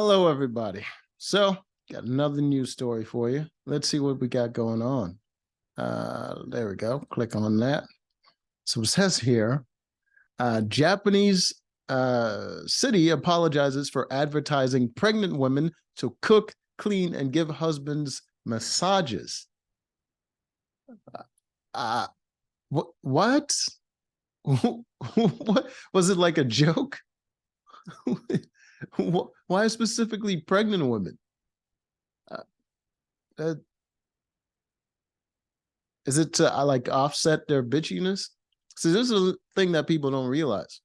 Hello, everybody. So, got another news story for you. Let's see what we got going on. There we go. Click on that. So it says here, Japanese city apologizes for advertising pregnant women to cook, clean, and give husbands massages. Uh, what? What was it, like a joke? Why specifically pregnant women? Uh, Is it to like offset their bitchiness? So this is a thing that people don't realize.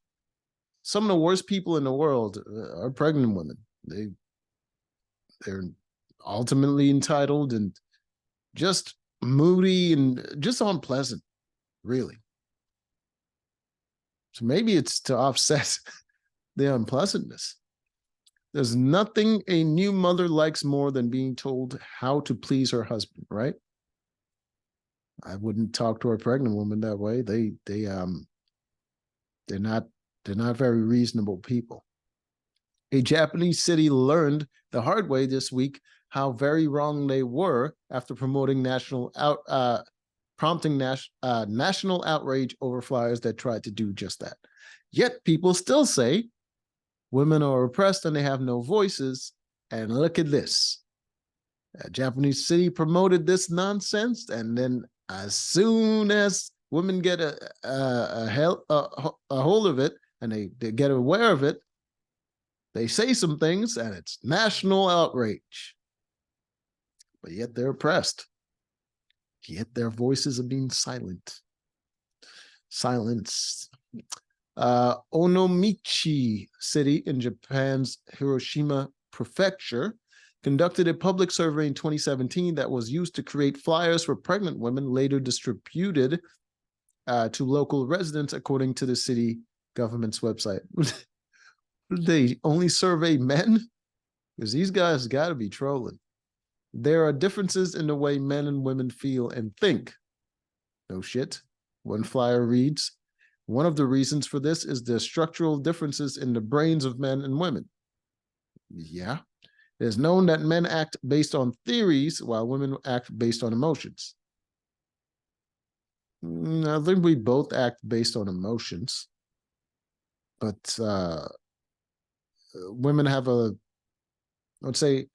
Some of the worst people in the world are pregnant women. They're ultimately entitled and just moody and just unpleasant, really. So maybe it's to offset the unpleasantness. There's nothing a new mother likes more than being told how to please her husband, right? I wouldn't talk to a pregnant woman that way. They're not they're not very reasonable people. A Japanese city learned the hard way this week how very wrong they were after prompting national outrage over flyers that tried to do just that. Yet people still say women are oppressed and they have no voices. And look at this. A Japanese city promoted this nonsense, and then as soon as women get a hold of it and they get aware of it, they say some things and it's national outrage. But yet they're oppressed. Yet their voices are being silenced. Onomichi City in Japan's Hiroshima Prefecture conducted a public survey in 2017 that was used to create flyers for pregnant women, later distributed to local residents, according to the city government's website. They only survey men? Because these guys got to be trolling. There are differences in the way men and women feel and think. No shit. One flyer reads, one of the reasons for this is the structural differences in the brains of men and women. Yeah. It is known that men act based on theories while women act based on emotions. I think we both act based on emotions, but women have let's say,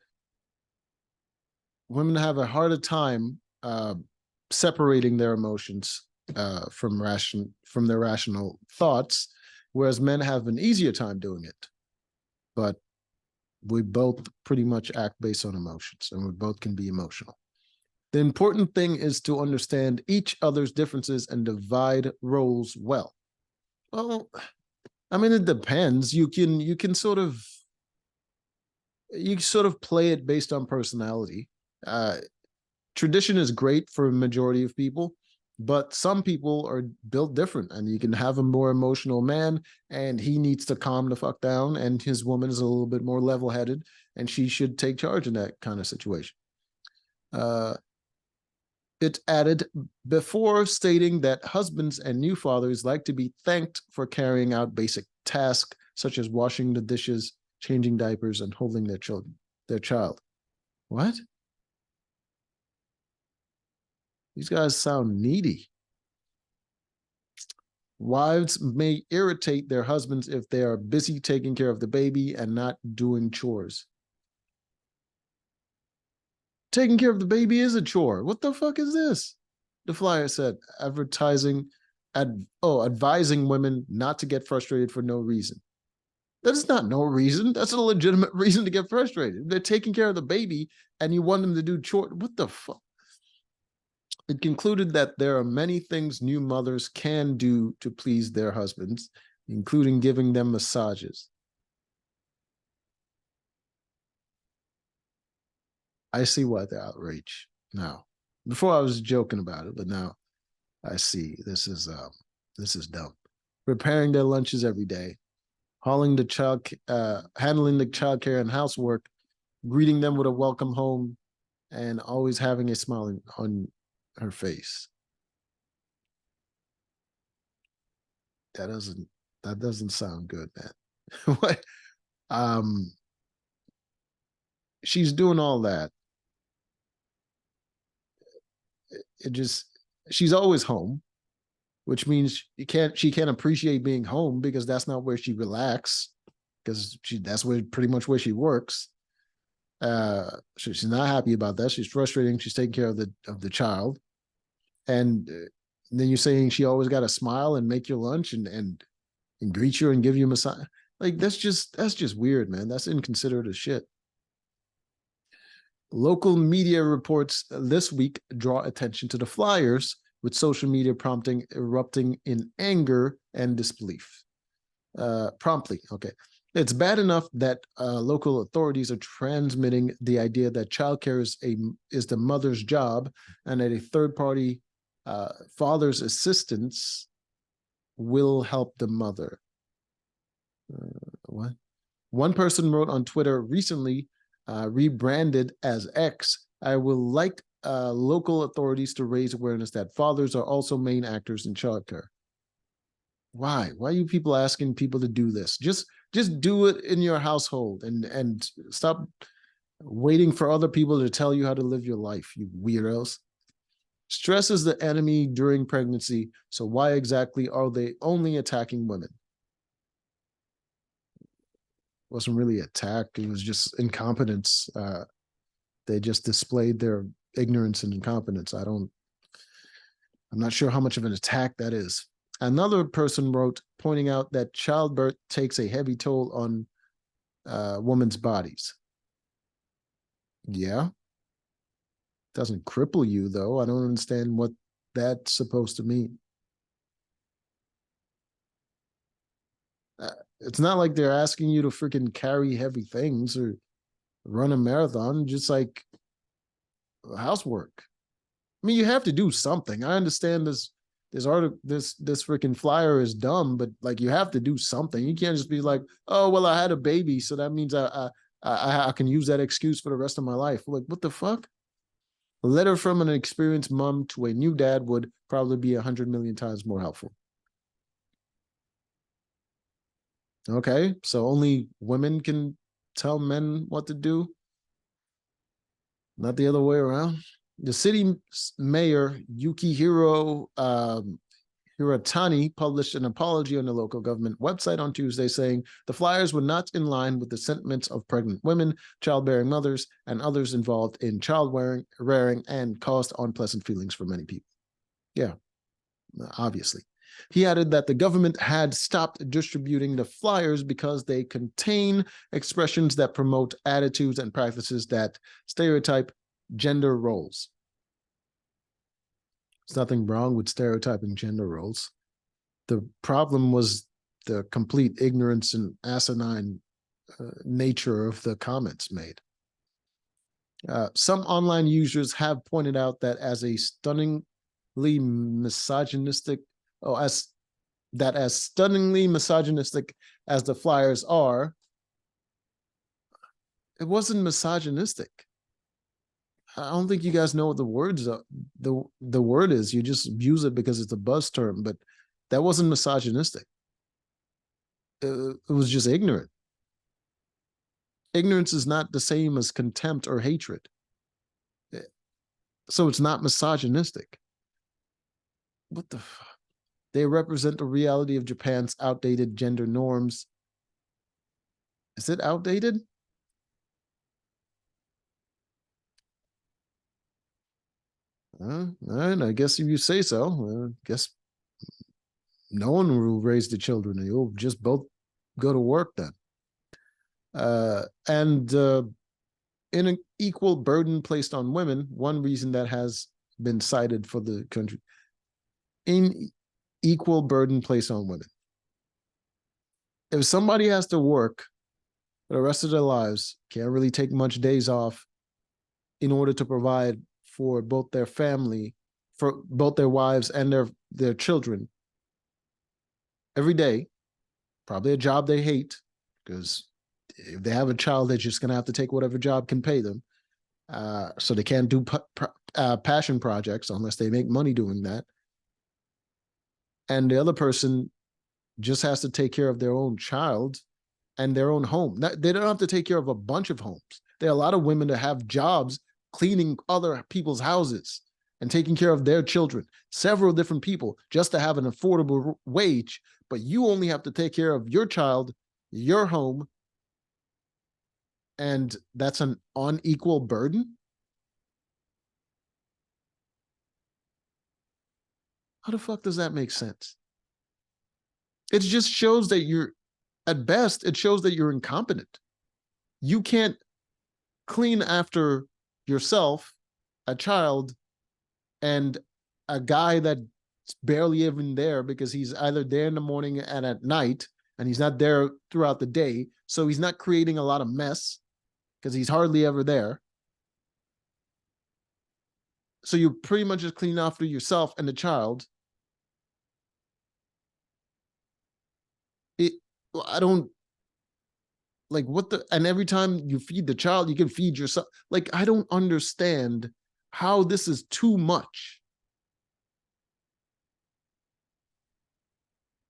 women have a harder time separating their emotions from their rational thoughts, whereas men have an easier time doing it. But we both pretty much act based on emotions, and we both can be emotional. The important thing is to understand each other's differences and divide roles well. Well, I mean, it depends. You can sort of play it based on personality. Tradition is great for a majority of people, but some people are built different, and you can have a more emotional man and he needs to calm the fuck down, and his woman is a little bit more level-headed and she should take charge in that kind of situation. It added, before stating that husbands and new fathers like to be thanked for carrying out basic tasks such as washing the dishes, changing diapers, and holding their child. What? These guys sound needy. Wives may irritate their husbands if they are busy taking care of the baby and not doing chores. Taking care of the baby is a chore. What the fuck is this? The flyer said, advising women not to get frustrated for no reason. That is not no reason. That's a legitimate reason to get frustrated. They're taking care of the baby and you want them to do chores. What the fuck? It concluded that there are many things new mothers can do to please their husbands, including giving them massages. I see why they're outraged now. Before I was joking about it, but now I see this is dumb. Preparing their lunches every day, handling the child care and housework, greeting them with a welcome home, and always having a smile on her face. That doesn't sound good, man. What? she's doing all that. It just, she's always home, which means she can't appreciate being home because that's not where she relaxes, because that's where pretty much where she works. So she's not happy about that. She's frustrating. She's taking care of the child, and then you're saying she always got to smile and make your lunch and greet you and give you a massage. Like that's just weird, man. That's inconsiderate as shit. Local media reports this week draw attention to the flyers, with social media erupting in anger and disbelief. Promptly, okay. It's bad enough that local authorities are transmitting the idea that childcare is the mother's job, and that a third-party father's assistance will help the mother. What? One person wrote on Twitter recently, rebranded as X, "I will like local authorities to raise awareness that fathers are also main actors in childcare." Why? Why are you people asking people to do this? Just do it in your household and stop waiting for other people to tell you how to live your life, you weirdos. Stress is the enemy during pregnancy, so why exactly are they only attacking women? It wasn't really attack, it was just incompetence. They just displayed their ignorance and incompetence. I'm not sure how much of an attack that is. Another person wrote, pointing out that childbirth takes a heavy toll on women's bodies. Yeah. Doesn't cripple you, though. I don't understand what that's supposed to mean. It's not like they're asking you to freaking carry heavy things or run a marathon, just like housework. I mean, you have to do something. I understand this freaking flyer is dumb, but like you have to do something. You can't just be like, oh well, I had a baby, so that means I can use that excuse for the rest of my life. Like, what the fuck? A letter from an experienced mom to a new dad would probably be 100 million times more helpful. Okay, so only women can tell men what to do, not the other way around. The city mayor, Yukihiro Hiratani, published an apology on the local government website on Tuesday, saying the flyers were not in line with the sentiments of pregnant women, childbearing mothers, and others involved in child rearing, and caused unpleasant feelings for many people. Yeah, obviously. He added that the government had stopped distributing the flyers because they contain expressions that promote attitudes and practices that stereotype gender roles. There's nothing wrong with stereotyping gender roles. The problem was the complete ignorance and asinine nature of the comments made. Some online users have pointed out that as stunningly misogynistic as the flyers are, it wasn't misogynistic. I don't think you guys know what the words are. The word is, you just use it because it's a buzz term, but that wasn't misogynistic. It was just ignorant. Ignorance is not the same as contempt or hatred. So it's not misogynistic. What the fuck? They represent the reality of Japan's outdated gender norms. Is it outdated? All right, I guess if you say so, I guess no one will raise the children. You'll just both go to work then. And in an equal burden placed on women, one reason that has been cited for the country, in equal burden placed on women. If somebody has to work for the rest of their lives, can't really take much days off in order to provide for both their family, for both their wives and their children every day, probably a job they hate, because if they have a child, they're just going to have to take whatever job can pay them. So they can't do passion projects unless they make money doing that. And the other person just has to take care of their own child and their own home. They don't have to take care of a bunch of homes. There are a lot of women that have jobs cleaning other people's houses and taking care of their children, several different people, just to have an affordable wage. But you only have to take care of your child, your home, and that's an unequal burden? How the fuck does that make sense? It just shows that you're, at best, it shows that you're incompetent. You can't clean after yourself, a child, and a guy that's barely even there because he's either there in the morning and at night, and he's not there throughout the day. So he's not creating a lot of mess because he's hardly ever there. So you pretty much just clean after yourself and the child. It, I don't like what the, and every time you feed the child, you can feed yourself. Like, I don't understand how this is too much.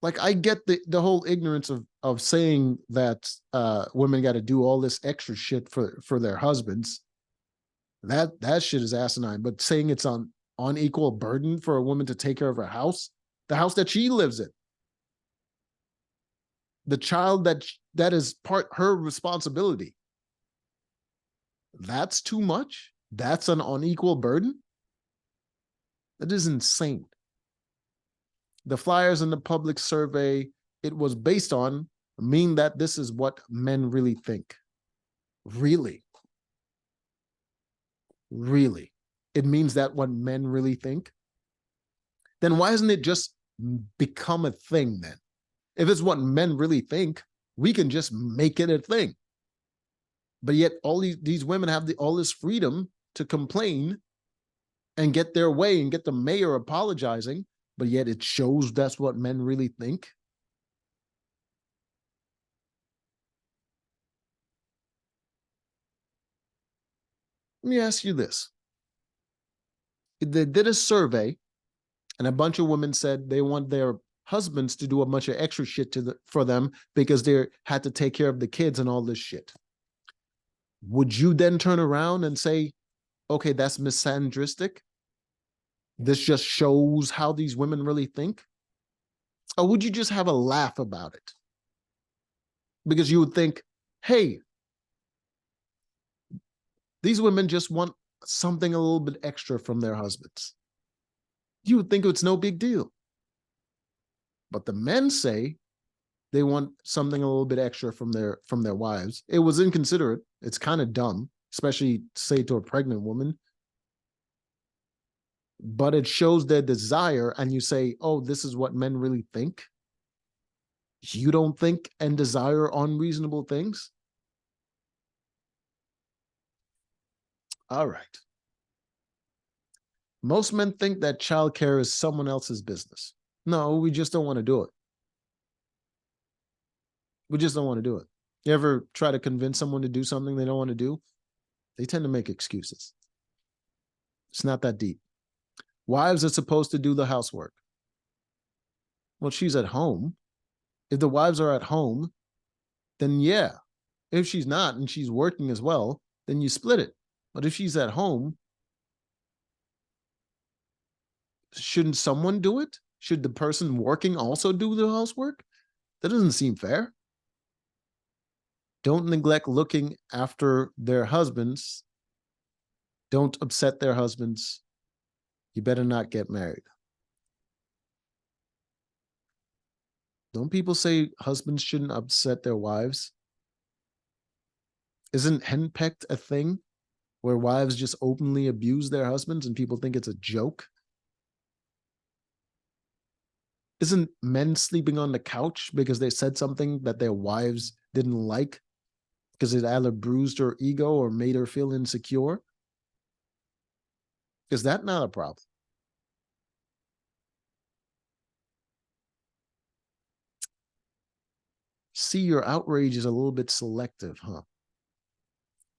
Like, I get the whole ignorance of saying that women got to do all this extra shit for their husbands. That shit is asinine. But saying it's on unequal burden for a woman to take care of her house, the house that she lives in, the child that is part her responsibility, that's too much. That's an unequal burden. That is insane. The flyers in the public survey, it was based on, mean that this is what men really think. Really? Really? It means that what men really think? Then why hasn't it just become a thing then? If it's what men really think, we can just make it a thing. But yet all these women have all this freedom to complain and get their way and get the mayor apologizing, but yet it shows that's what men really think. Let me ask you this. They did a survey and a bunch of women said they want their husbands to do a bunch of extra shit for them because they had to take care of the kids and all this shit. Would you then turn around and say, okay, that's misandristic? This just shows how these women really think? Or would you just have a laugh about it? Because you would think, hey, these women just want something a little bit extra from their husbands. You would think it's no big deal. But the men say they want something a little bit extra from their wives. It was inconsiderate. It's kind of dumb, especially say to a pregnant woman. But it shows their desire, and you say, oh, this is what men really think. You don't think and desire unreasonable things? All right. Most men think that childcare is someone else's business. No, we just don't want to do it. We just don't want to do it. You ever try to convince someone to do something they don't want to do? They tend to make excuses. It's not that deep. Wives are supposed to do the housework. Well, she's at home. If the wives are at home, then yeah. If she's not and she's working as well, then you split it. But if she's at home, shouldn't someone do it? Should the person working also do the housework? That doesn't seem fair. Don't neglect looking after their husbands. Don't upset their husbands. You better not get married. Don't people say husbands shouldn't upset their wives? Isn't henpecked a thing where wives just openly abuse their husbands and people think it's a joke? Isn't men sleeping on the couch because they said something that their wives didn't like because it either bruised her ego or made her feel insecure? Is that not a problem? See, your outrage is a little bit selective, huh?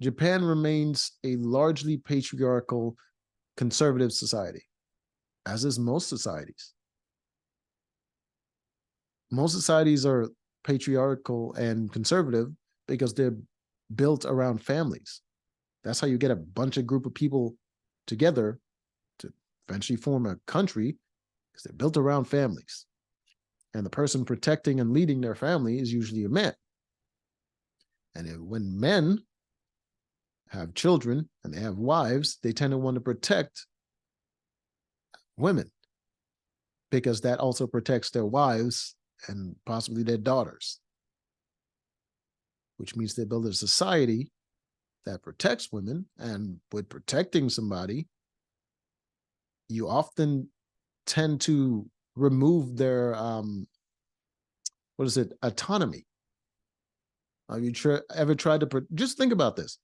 Japan remains a largely patriarchal, conservative society, as is most societies. Most societies are patriarchal and conservative because they're built around families. That's how you get a bunch of group of people together to eventually form a country, because they're built around families. And the person protecting and leading their family is usually a man. And when men have children and they have wives, they tend to want to protect women, because that also protects their wives and possibly their daughters, which means they build a society that protects women. And with protecting somebody, you often tend to remove their autonomy. Have you ever tried to just think about this?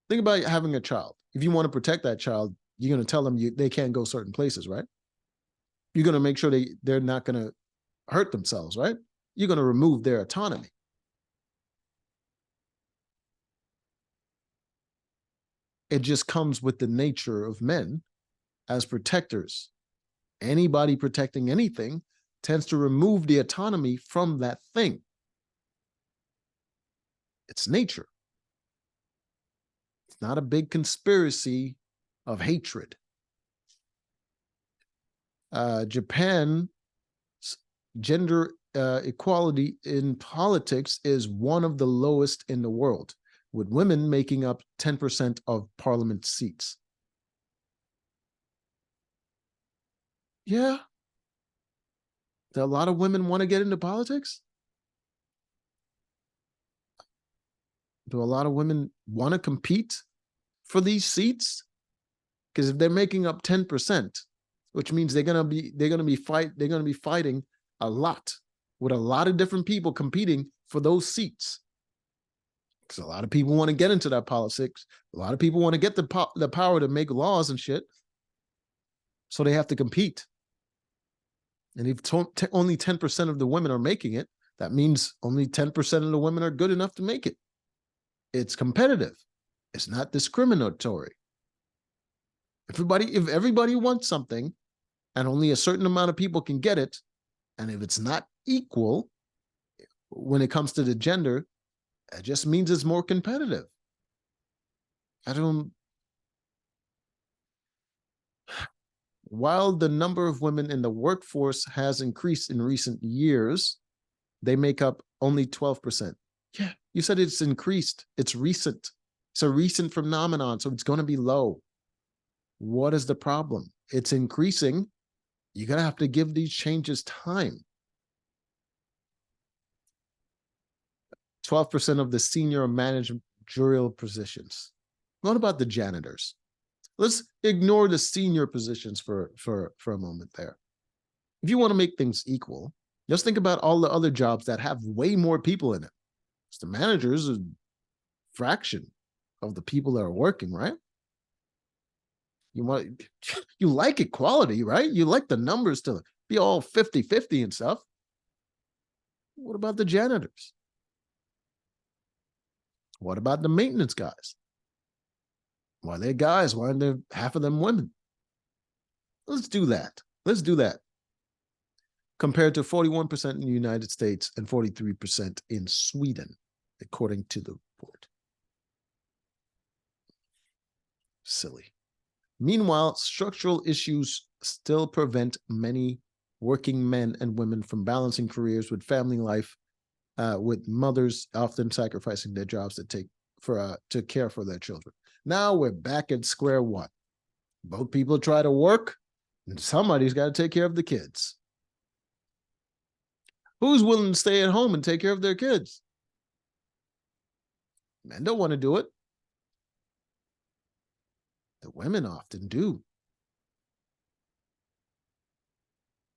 Think about having a child. If you want to protect that child, you're going to tell them they can't go certain places, right? You're going to make sure they're not going to hurt themselves, right? You're going to remove their autonomy. It just comes with the nature of men as protectors. Anybody protecting anything tends to remove the autonomy from that thing. It's nature. It's not a big conspiracy of hatred. Japan's gender equality in politics is one of the lowest in the world, with women making up 10% of parliament seats. Yeah. Do a lot of women want to get into politics? Do a lot of women want to compete for these seats? Because if they're making up 10%, which means they're gonna be fighting a lot, with a lot of different people competing for those seats. Because a lot of people want to get into that politics. A lot of people want to get the power to make laws and shit. So they have to compete. And if only 10% of the women are making it, that means only 10% of the women are good enough to make it. It's competitive. It's not discriminatory. If everybody wants something and only a certain amount of people can get it, and if it's not equal when it comes to the gender, it just means it's more competitive. While the number of women in the workforce has increased in recent years, they make up only 12%. Yeah, you said it's increased. It's recent. It's a recent phenomenon, so it's going to be low. What is the problem? It's increasing. You're going to have to give these changes time. 12% of the senior managerial positions. What about the janitors? Let's ignore the senior positions for a moment there. If you want to make things equal, just think about all the other jobs that have way more people in it. The managers are a fraction of the people that are working, right? You like equality, right? You like the numbers to be all 50-50 and stuff. What about the janitors? What about the maintenance guys? Why are they guys? Why aren't there half of them women? Let's do that. Let's do that. Compared to 41% in the United States and 43% in Sweden, according to the report. Silly. Meanwhile, structural issues still prevent many working men and women from balancing careers with family life, with mothers often sacrificing their jobs to care for their children. Now we're back at square one. Both people try to work, and somebody's got to take care of the kids. Who's willing to stay at home and take care of their kids? Men don't want to do it. The women often do.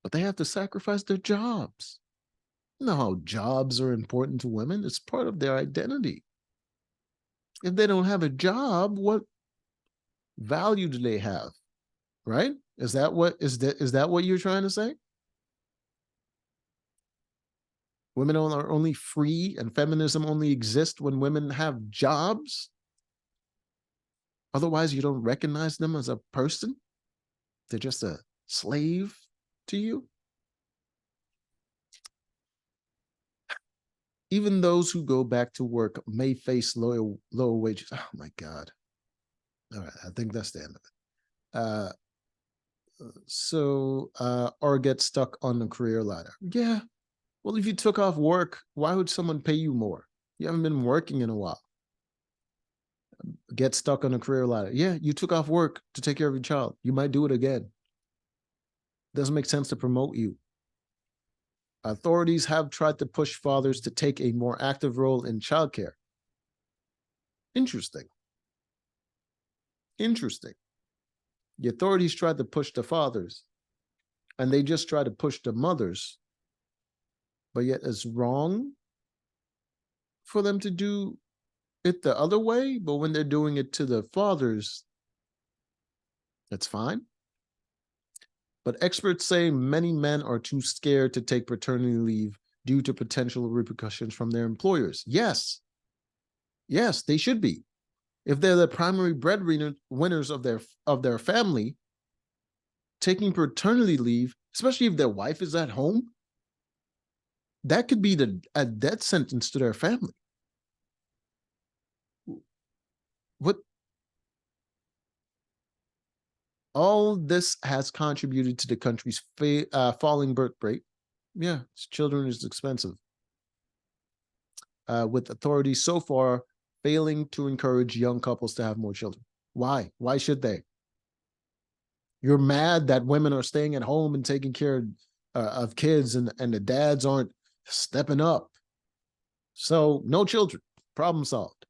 But they have to sacrifice their jobs. You know how jobs are important to women? It's part of their identity. If they don't have a job, what value do they have? Right? Is that what you're trying to say? Women are only free and feminism only exists when women have jobs? Otherwise, you don't recognize them as a person? They're just a slave to you? Even those who go back to work may face lower wages. Oh my God. All right, I think that's the end of it. Or get stuck on the career ladder. Yeah. Well, if you took off work, why would someone pay you more? You haven't been working in a while. Get stuck on a career ladder. Yeah, you took off work to take care of your child. You might do it again. Doesn't make sense to promote you. Authorities have tried to push fathers to take a more active role in childcare. Interesting. Interesting. The authorities tried to push the fathers, and they just try to push the mothers, but yet it's wrong for them to do it the other way. But when they're doing it to the fathers, that's fine. But experts say many men are too scared to take paternity leave due to potential repercussions from their employers. Yes. Yes, they should be. If they're the primary breadwinners of their family, taking paternity leave, especially if their wife is at home, that could be a death sentence to their family. What all this has contributed to the country's falling birth rate. Yeah, children is expensive. With authorities so far failing to encourage young couples to have more children. Why? Why should they? You're mad that women are staying at home and taking care of kids, and the dads aren't stepping up. So no children, problem solved.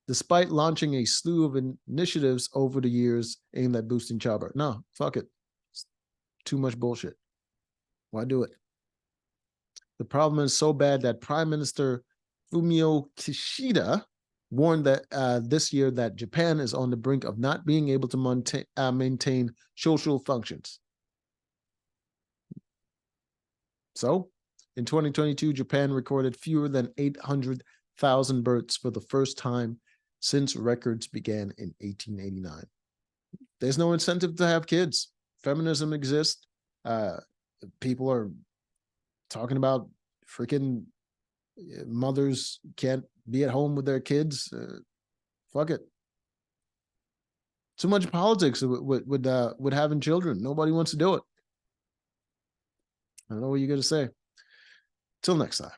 Despite launching a slew of initiatives over the years aimed at boosting childbirth. No, fuck it. It's too much bullshit. Why do it? The problem is so bad that Prime Minister Fumio Kishida warned that this year that Japan is on the brink of not being able to maintain social functions. So, in 2022, Japan recorded fewer than 800,000 births for the first time since records began in 1889. There's no incentive to have kids. Feminism exists. People are talking about freaking mothers can't be at home with their kids. Fuck it. Too much politics with having children. Nobody wants to do it. I don't know what you're going to say. Till next time.